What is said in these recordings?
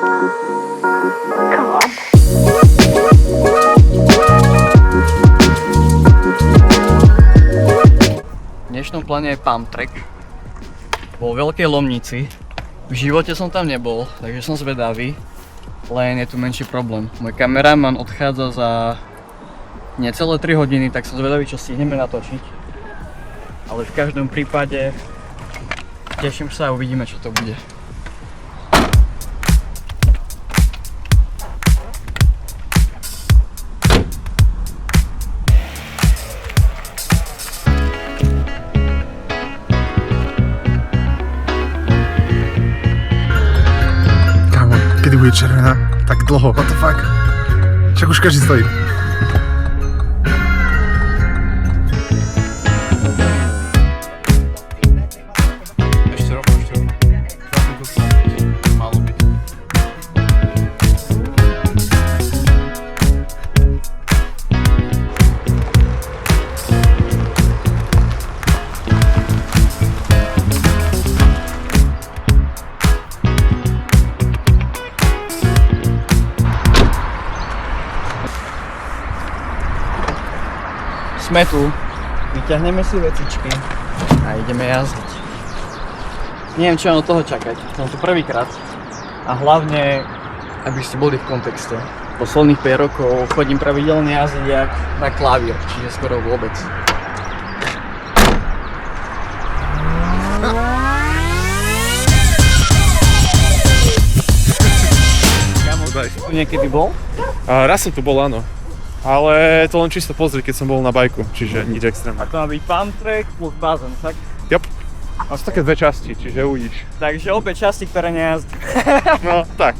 Come on. V dnešnom pláne je pump track vo Veľkej Lomnici. V živote som tam nebol, takže som zvedavý, len je tu menší problém. Môj kameraman odchádza za necelé 3 hodiny, tak som zvedavý, čo stihneme natočiť. Ale v každom prípade teším sa a uvidíme, čo to bude. Kedy bude červená? Tak dlho, what the fuck? Však už každý stojí. Ešte rok. Malo byť. Sme tu, vyťahneme si vecičky a ideme jazdiť. Neviem, čo mám od toho čakať, som tu prvýkrát a hlavne, aby ste boli v kontexte. Posledných 5 rokov chodím pravidelne jazdiť jak na klavír, čiže skoro vôbec. Kamo, si tu niekedy bol? Raz som tu bol, áno. Ale to len čisto pozrieť, keď som bol na bajku, čiže nič extrémne. A to má byť pump track plus bazén, tak? Jop. A sú také dve časti, čiže uvidíš. Takže obe časti, ktoré nejazdí. No, tak.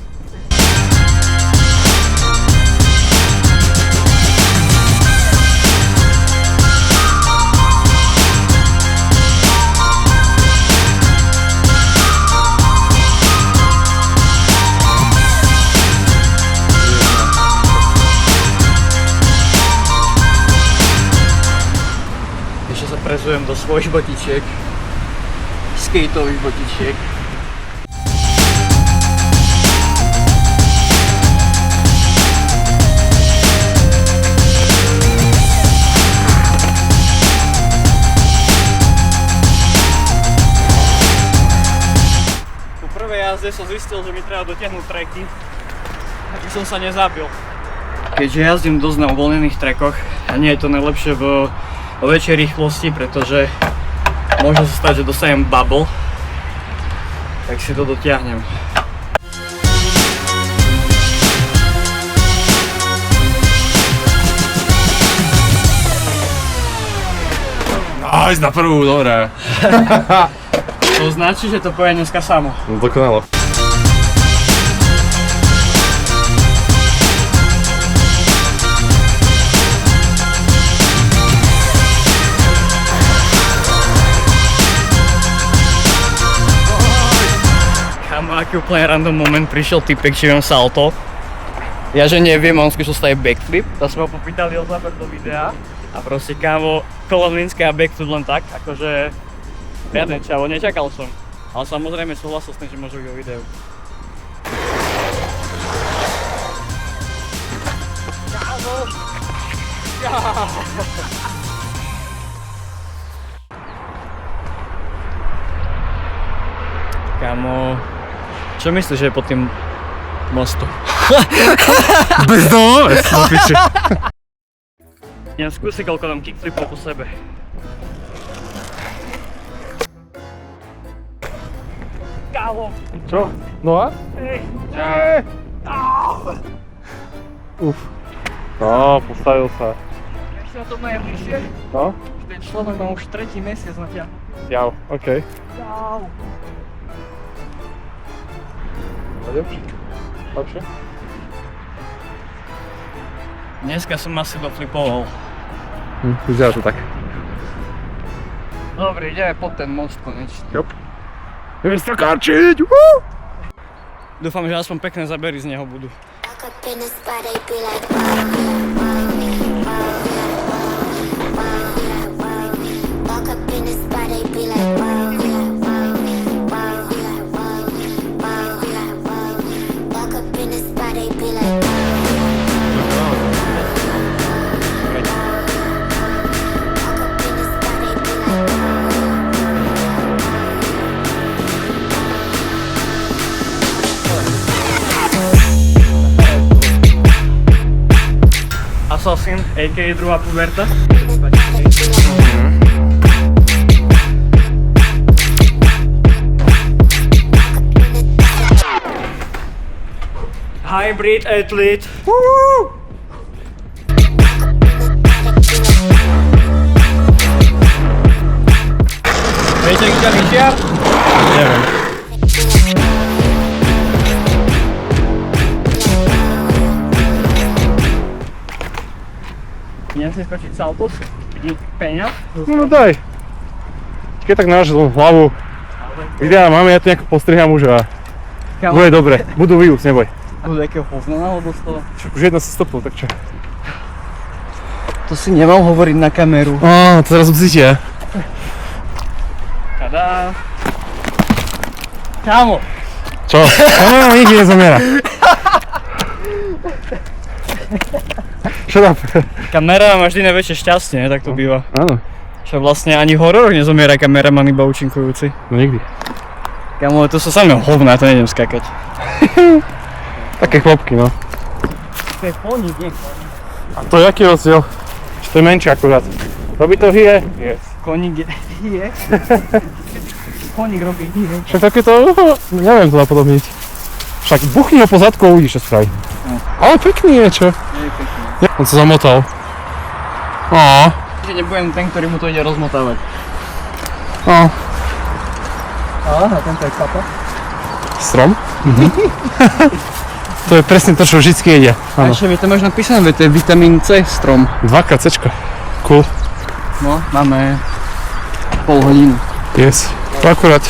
Prezujem do svojich botičiek, skateových botičiek. Po prvej jazde som zistil, že mi treba dotiahnuť tracky, aby som sa nezabil. Keďže jazdím dosť na uvoľnených trackoch a nie je to najlepšie vo väčšej rýchlosti, pretože môže sa stať, že dostanem bubble, tak si to dotiahnem. Ísť na prvú, dobré. To značí, že to povie dneska samo. No dokonalo. Aký úplne random moment prišiel typek, či viem salto. Ja že neviem, on skúšal staviť backflip, tak sme ho popýtali o záber do videa. A proste kámo, kolomlínske a backflip len tak, akože riadne čavo, nečakal som. Ale samozrejme súhlasil s tým, že môžu byť o videu. Kámo, čo myslíš, že je pod tým mostom? Bezdomovec, no piči. Ja skúsi, koľko dám kickflipov po sebe. Kámo! Čo? No a? Uf. No, postavil sa. Ešte na tom najbližšie. No? Ten človek má už 3. mesiac na ťa. Jau, okej. Jau. Lepšie? Dneska som asi doflipoval. Vyzerá to tak. Dobre, ideme pod ten most konečne. Jop. Ideme sa karčiť! Dúfam, že aspoň pekné zábery z neho budú. Assassin, a.k.a. druhá puberta. Hybrid athlete. Viete, kde vyžiar? Neviem. Idem si skočiť saltus. Vidím peňa. No daj. Keď tak náš hlavu. Videa máme, ja to nejako postriham už a bude dobre. Budú views, neboj. Budú takého hovna alebo z toho? Však už jedna sa stopnul, tak čo? To si nemal hovoriť na kameru. Á, to teraz cítia. Tadá. Kámo. Čo? Kamera nikdy nezomiera. Shut up. Kamera má vždy najväčšie šťastie, ne? Tak to býva. Áno. Však vlastne ani horor nezomiera kameraman, iba účinkujúci. No nikdy. Kámo, to sú samé hovná, to nejdem skakať. Také chlopky, no. To je koník, nie? A to je aký rozdiel? Že to je menšie akurát. Robí to hie? Yes. Koník je... Koník robí hýre. Však takéto, neviem to napodobniť. Však buchni ho po zadku a uvidíš, čo spraví. Ale pekný je, čo? Nie je pekný. On sa zamotal. Á. Že nebudem ten, ktorý mu to ide rozmotávať. Á. Aha, tento je papa. Strom? To je presne to, čo vždycky jedia. A Áno. ešte mi to máš napísané, veď to je vitamín C strom. 2x Cčka. Cool. No, máme pol hodinu. Yes. To akurát.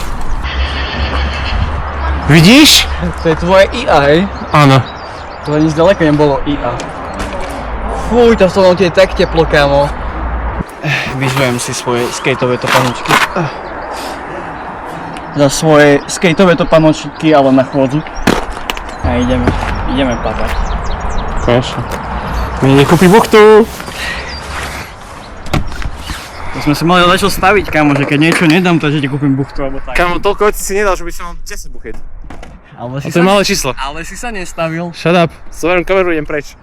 Vidíš? To je tvoje IA, hej? Áno. To ani zďaleka nebolo IA. Fuj, to som ti je tak teplo, kámo. Vyžujem si svoje skateové topanočky. Za svoje skateové topanočky, ale na chôdzu. A ideme padať. Konečne. Mi nekúpi buchtu. To sme si mali začať staviť, kámo, že keď niečo nedám, to že ti kúpim buchtu alebo tak. Kámo, toľko vecí si nedal, že by som mal 10 buchet. Ale A to je malé číslo. Ale si sa nestavil. Shut up. Zoberiem kameru, idem preč.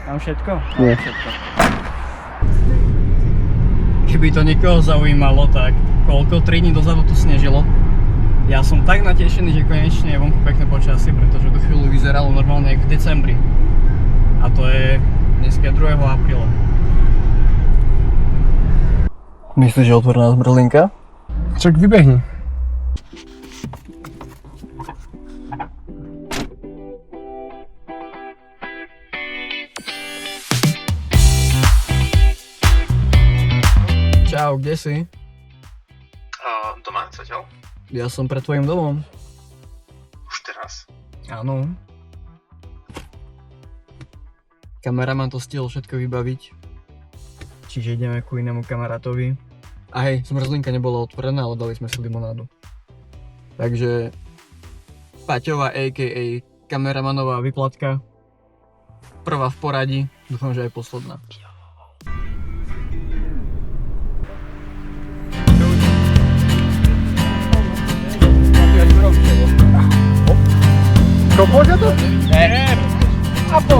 Mám všetko? Nie. Mám všetko. Keby to niekoho zaujímalo, tak koľko 3 dní dozadu tu snežilo. Ja som tak natešený, že konečne je vonku pekné počasie, pretože do chvíľu vyzeralo normálne jak v decembri. A to je dneska 2. apríla. Myslíš, že je otvorená zmrzlinka? Čak vybehni. Čau, kde si? Doma, zatiaľ? Ja som pred tvojim domom. Už teraz. Áno. Kameraman to stihol všetko vybaviť. Čiže ideme ku inému kamarátovi. A hej, zmrzlinka nebola otvorená, ale dali sme si limonádu. Takže Paťová a.k.a. kameramanová vyplatka. Prvá v poradí, dúfam, že aj posledná. Kopol ťa to? Ne. A pol.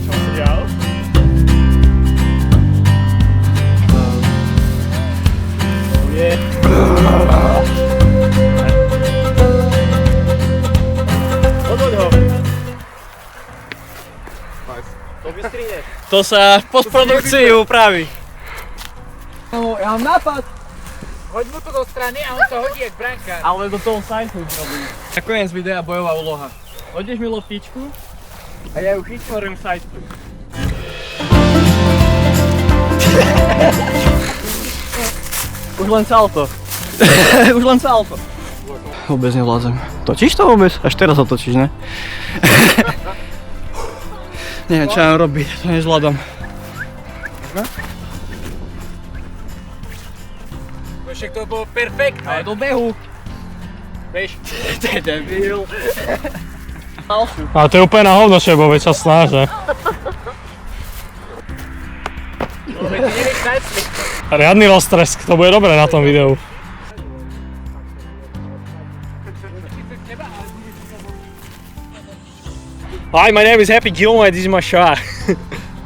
Čo si dial? Odhoď ho. To vystrihneš. To sa v postprodukcii upraví. No, ja mám nápad. Hoď mu to do strany a on to hodí jak brankár. Ale do toho sajtu zrobím. Na koniec videa bojová úloha. Hodíš mi loptičku a ja ju chytím sajtu. Už len salto. Už len salto. Vôbec nevládzem. Točíš to vôbec? Až teraz ho točíš, ne? Neviem, čo mám robiť, to nezvládam. Však to bolo perfektné. Ale do behu. Vieš, To je debil. Ale to je úplne na hovno, čo je vo väčšia snáže. ty nevieš najsliť. Riadny roztresk, to bude dobré na tom videu. Hi, my name is Happy Gilmore. This is my shot.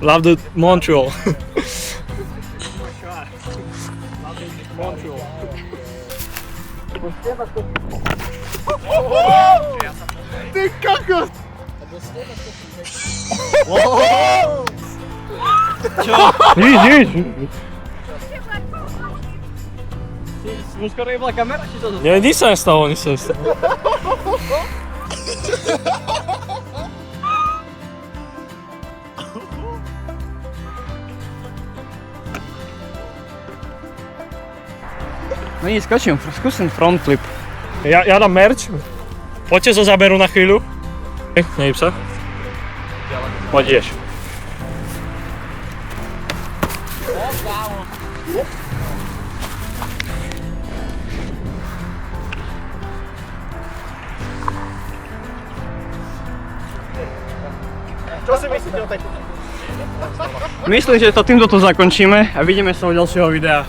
Love the Montreal. Montreal. Ty kokos! Nič. Mu skoro jebla kamera, či to Nie, nič sa nestalo, nič sa nestalo. No nie, skúsim front flip. Ja dám merch. Poďte zo záberu na chvíľu. Nejím sa. Poď, ideš. Čo si myslíte o tej... Myslím, že to týmto tu zakončíme a vidíme sa u ďalšieho videa.